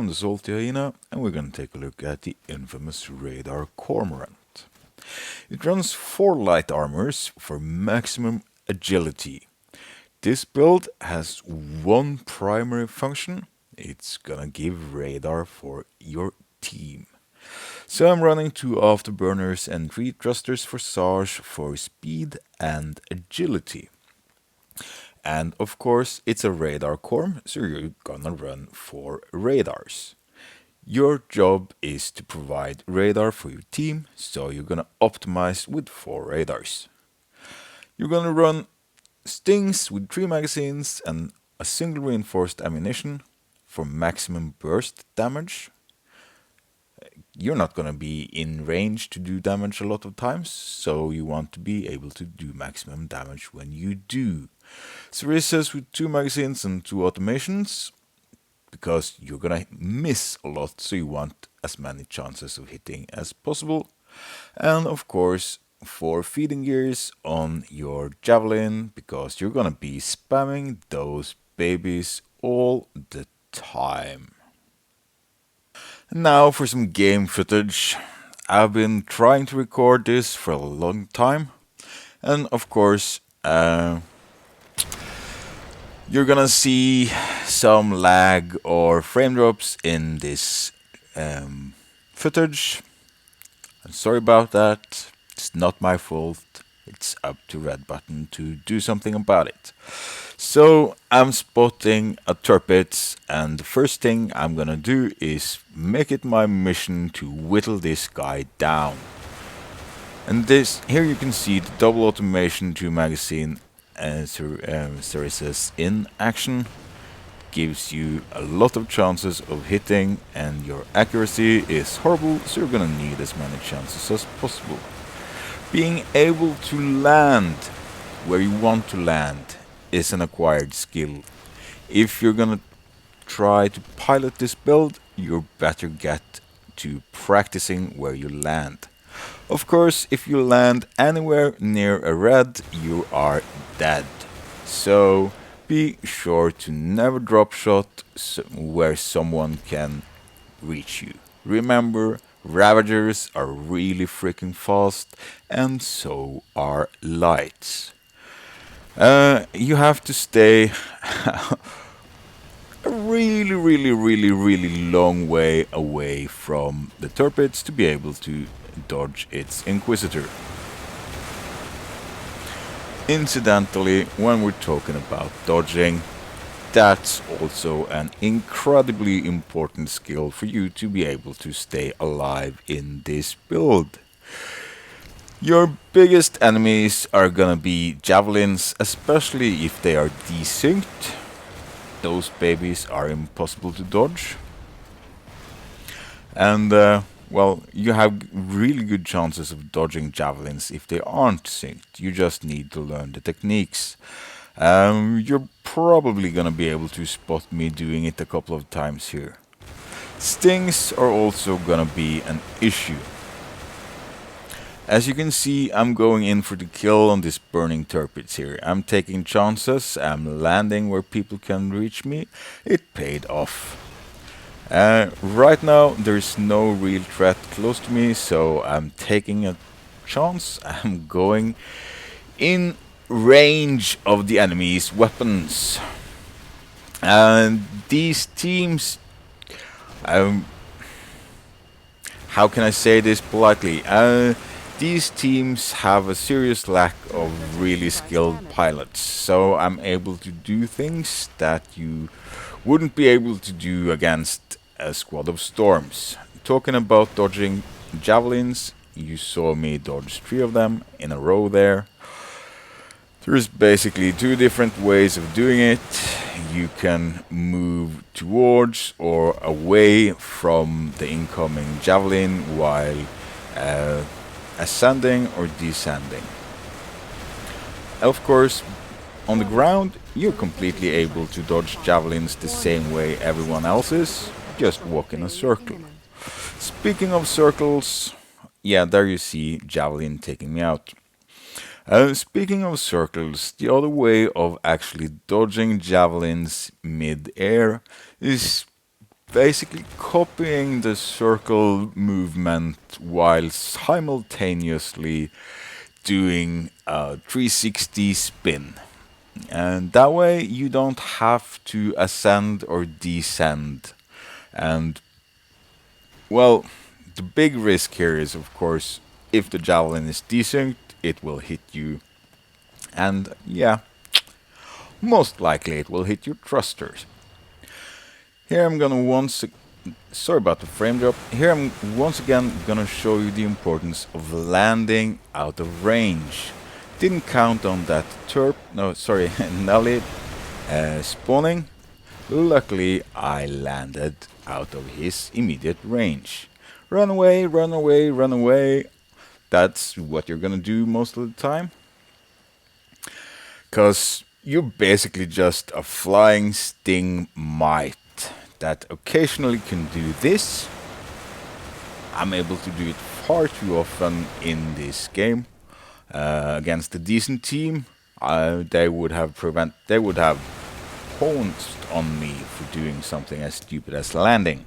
the salty Hyena, and we're going to take a look at the infamous Radar Cormorant. It runs 4 light armors for maximum agility. This build has one primary function. It's gonna give radar for your team. So I'm running 2 afterburners and 3 thrusters for Sarge for speed and agility. And of course, it's a radar corm, so you're gonna run 4 radars. Your job is to provide radar for your team, so you're gonna optimize with 4 radars. You're gonna run stings with 3 magazines and a single reinforced ammunition for maximum burst damage. You're not gonna be in range to do damage a lot of times, so you want to be able to do maximum damage when you do. Cereses with 2 magazines and 2 automations, because you're gonna miss a lot, so you want as many chances of hitting as possible. And of course, 4 feeding gears on your javelin, because you're gonna be spamming those babies all the time. Now for some game footage. I've been trying to record this for a long time, and of course, you're gonna see some lag or frame drops in this footage. I'm sorry about that. It's not my fault. It's up to Red Button to do something about it. So I'm spotting a turpit, and the first thing I'm gonna do is make it my mission to whittle this guy down. And this here you can see the double automation 2 magazine series in action. Gives you a lot of chances of hitting, and your accuracy is horrible, so you're gonna need as many chances as possible. Being able to land where you want to land is an acquired skill. If you're gonna try to pilot this build, you better get to practicing where you land. Of course, if you land anywhere near a red, you are dead. So be sure to never drop shot where someone can reach you. Remember, Ravagers are really freaking fast, and so are lights. You have to stay a really long way away from the turpits to be able to dodge its Inquisitor. Incidentally, when we're talking about dodging, that's also an incredibly important skill for you to be able to stay alive in this build. Your biggest enemies are gonna be javelins, especially if they are desynced. Those babies are impossible to dodge. And well, you have really good chances of dodging javelins if they aren't synced. You just need to learn the techniques. You're probably gonna be able to spot me doing it a couple of times here. Stings are also gonna be an issue. As you can see, I'm going in for the kill on this burning turpits here. I'm taking chances, I'm landing where people can reach me. It paid off. Right now, there's no real threat close to me, so I'm taking a chance. I'm going in range of the enemy's weapons. And these teams, how can I say this politely? These teams have a serious lack of really skilled pilots, so I'm able to do things that you wouldn't be able to do against a squad of storms. Talking about dodging javelins, you saw me dodge 3 of them in a row there. There's basically 2 different ways of doing it. You can move towards or away from the incoming javelin while ascending or descending. Of course, on the ground, you're completely able to dodge javelins the same way everyone else is. Just walk in a circle. Speaking of circles, yeah, there you see javelin taking me out. Speaking of circles, the other way of actually dodging javelins mid-air is basically copying the circle movement while simultaneously doing a 360 spin. And that way you don't have to ascend or descend. And, well, the big risk here is, of course, if the javelin is desynced, it will hit you. And, yeah, most likely it will hit your thrusters. Here I'm gonna sorry about the frame drop. Here I'm once again gonna show you the importance of landing out of range. Didn't count on that Nelly spawning. Luckily I landed out of his immediate range. Run away, run away, run away. That's what you're gonna do most of the time. 'Cause you're basically just a flying sting mite that occasionally can do this. I'm able to do it far too often in this game. Against a decent team, they would have pounced on me for doing something as stupid as landing.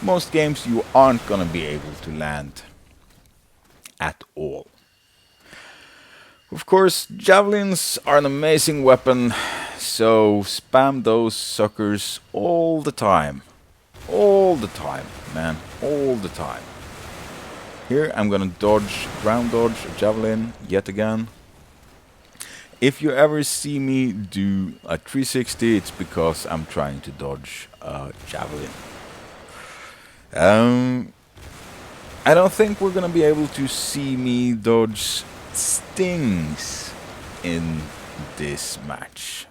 Most games you aren't gonna be able to land at all. Of course, javelins are an amazing weapon, so spam those suckers all the time. All the time, man, all the time. Here I'm gonna ground dodge a javelin yet again. If you ever see me do a 360, it's because I'm trying to dodge a javelin. I don't think we're gonna be able to see me dodge stings in this match.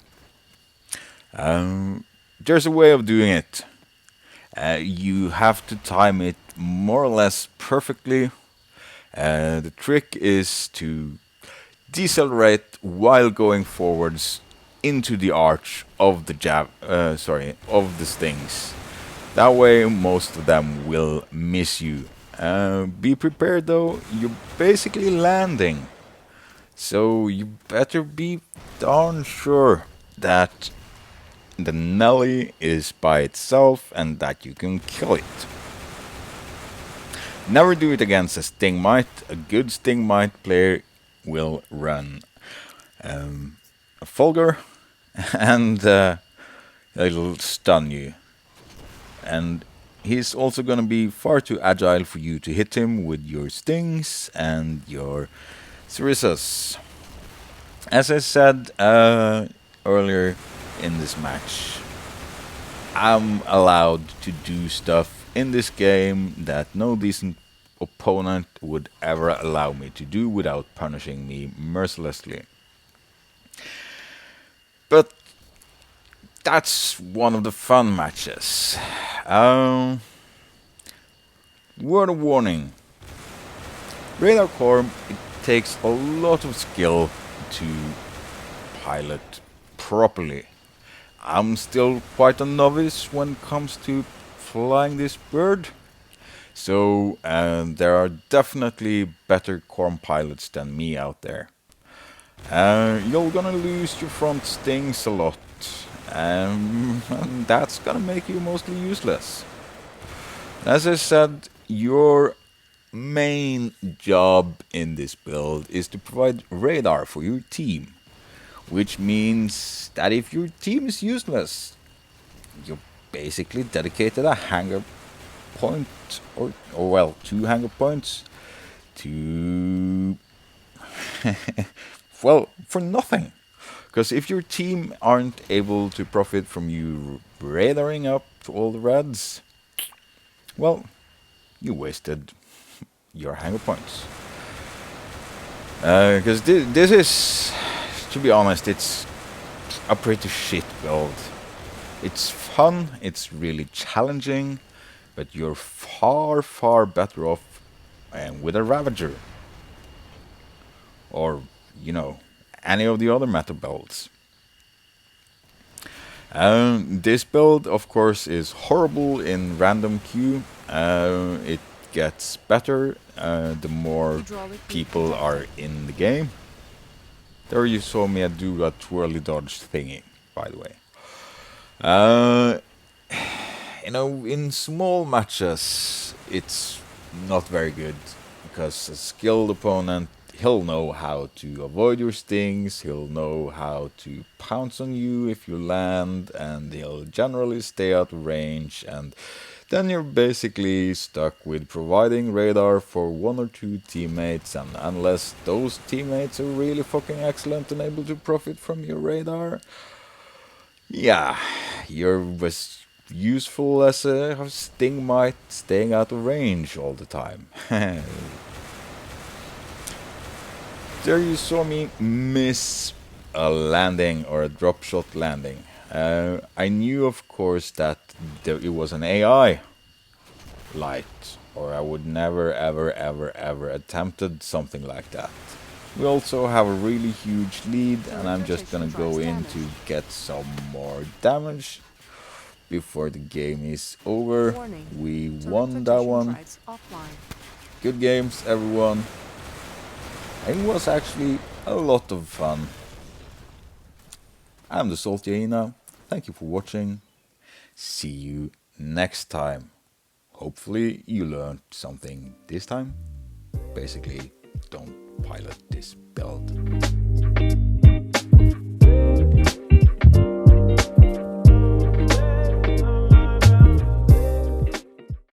There's a way of doing it. You have to time it more or less perfectly. The trick is to decelerate while going forwards into the arch of of the stings. That way most of them will miss you. Be prepared though, you're basically landing. So you better be darn sure that the Nelly is by itself and that you can kill it. Never do it against a sting mite. A good sting mite player will run a Fulgur and it'll stun you. And he's also going to be far too agile for you to hit him with your stings and your Sarissas. As I said earlier in this match, I'm allowed to do stuff in this game that no decent opponent would ever allow me to do without punishing me mercilessly. But that's one of the fun matches. Word of warning. Radar Corm, it takes a lot of skill to pilot properly. I'm still quite a novice when it comes to flying this bird. So there are definitely better Corm pilots than me out there. You're gonna lose your front stings a lot. And that's gonna make you mostly useless. As I said, your main job in this build is to provide radar for your team. Which means that if your team is useless, you're basically dedicated a hangar point, or well, 2 hangar points to well, for nothing. Because if your team aren't able to profit from you radaring up to all the reds, well, you wasted your hangar points. Because this is, to be honest, it's a pretty shit build. It's fun, it's really challenging, but you're far, far better off with a Ravager. Or, you know, any of the other meta builds. This build, of course, is horrible in random queue. It gets better the more people are in the game. There you saw me do a twirly dodge thingy, by the way. In small matches, it's not very good because a skilled opponent, he'll know how to avoid your stings, he'll know how to pounce on you if you land, and he'll generally stay out of range, and then you're basically stuck with providing radar for one or two teammates, and unless those teammates are really fucking excellent and able to profit from your radar, yeah, you're as useful as a sting mite staying out of range all the time. There you saw me miss a landing or a drop shot landing. I knew, of course, that it was an AI light, or I would never, ever, ever, ever attempted something like that. We also have a really huge lead, and I'm just gonna go in to get some more damage before the game is over. We won that one. Good games, everyone. It was actually a lot of fun. I'm the Salty Hyena. Thank you for watching. See you next time. Hopefully you learned something this time. Basically, don't pilot this build.